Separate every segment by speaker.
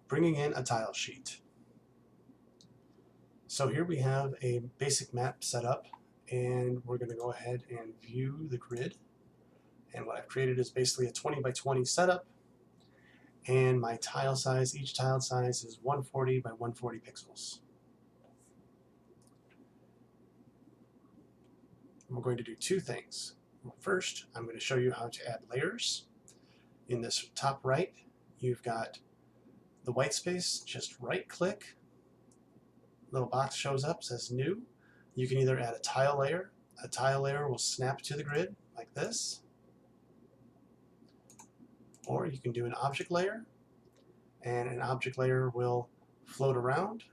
Speaker 1: bringing in a tile sheet. So here we have a basic map set up, and we're going to go ahead and view the grid. And what I've created is basically a 20 by 20 setup, and my tile size, each tile size is 140 by 140 pixels. We're going to do two things. First, I'm going to show you how to add layers. In this top right, you've got the white space. Just right click, little box shows up, says new. You can either add a tile layer. A tile layer will snap to the grid like this, or you can do an object layer, and an object layer will float around,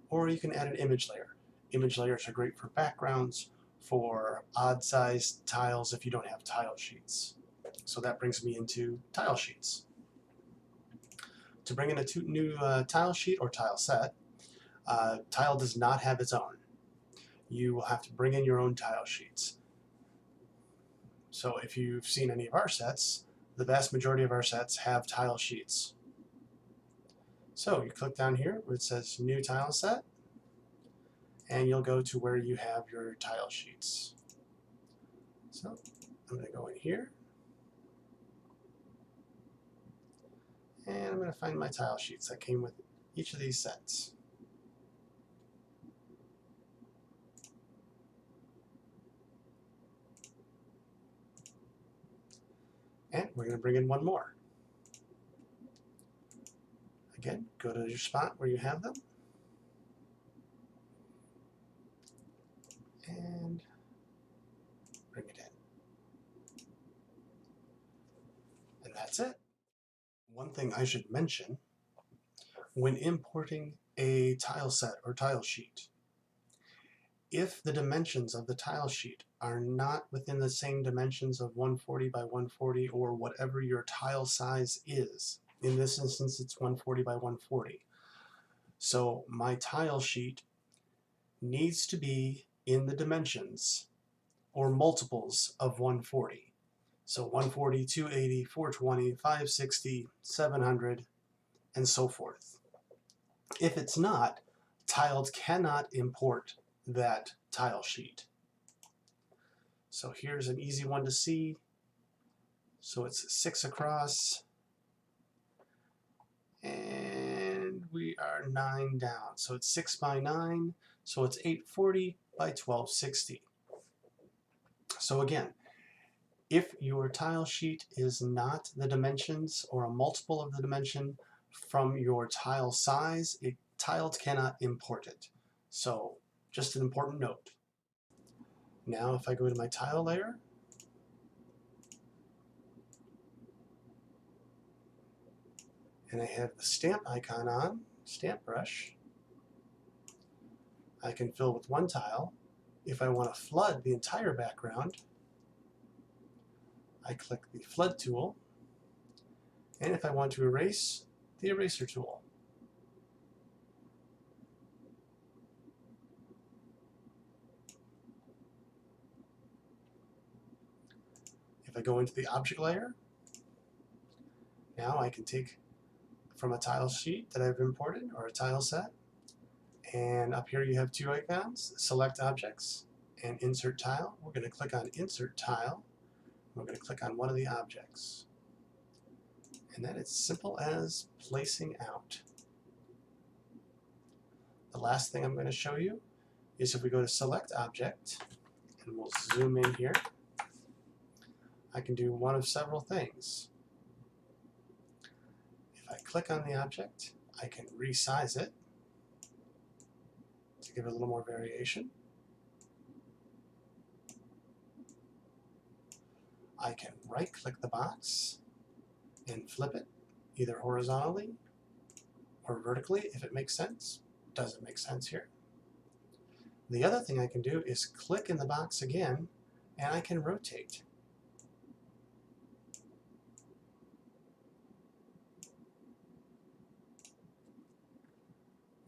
Speaker 1: or you can add an image layer. Image layers are great for backgrounds, for odd sized tiles if you don't have tile sheets. So that brings me into tile sheets. To bring in a new tile sheet or tile set, tile does not have its own. You will have to bring in your own tile sheets. So if you've seen any of our sets, the vast majority of our sets have tile sheets. So you click down here where it says new tile set, and you'll go to where you have your tile sheets. So I'm going to go in here, and I'm going to find my tile sheets that came with each of these sets. And we're going to bring in one more. Again, go to your spot where you have them, and bring it in. And that's it. One thing I should mention, when importing a tile set or tile sheet, if the dimensions of the tile sheet are not within the same dimensions of 140 by 140 or whatever your tile size is, in this instance it's 140 by 140. So my tile sheet needs to be in the dimensions or multiples of 140. So 140, 280, 420, 560, 700, and so forth. If it's not, Tiled cannot import that tile sheet. So here's an easy one to see. So it's 6 across, and we are 9 down. So it's 6 by 9, so it's 840 by 1260. So again, if your tile sheet is not the dimensions or a multiple of the dimension from your tile size, Tiled cannot import it. So just an important note. Now if I go to my tile layer, and I have the stamp icon on, stamp brush, I can fill with one tile. If I want to flood the entire background, I click the flood tool, and if I want to erase, the eraser tool. If I go into the object layer, now I can take from a tile sheet that I've imported or a tile set, and up here you have two icons, select objects and insert tile. We're going to click on insert tile. We're going to click on one of the objects. And then it's simple as placing out. The last thing I'm going to show you is if we go to select object, and we'll zoom in here, I can do one of several things. If I click on the object, I can resize it to give it a little more variation. I can right-click the box and flip it, either horizontally or vertically if it makes sense. Doesn't make sense here. The other thing I can do is click in the box again, and I can rotate.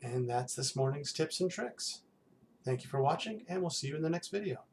Speaker 1: And that's this morning's tips and tricks. Thank you for watching, and we'll see you in the next video.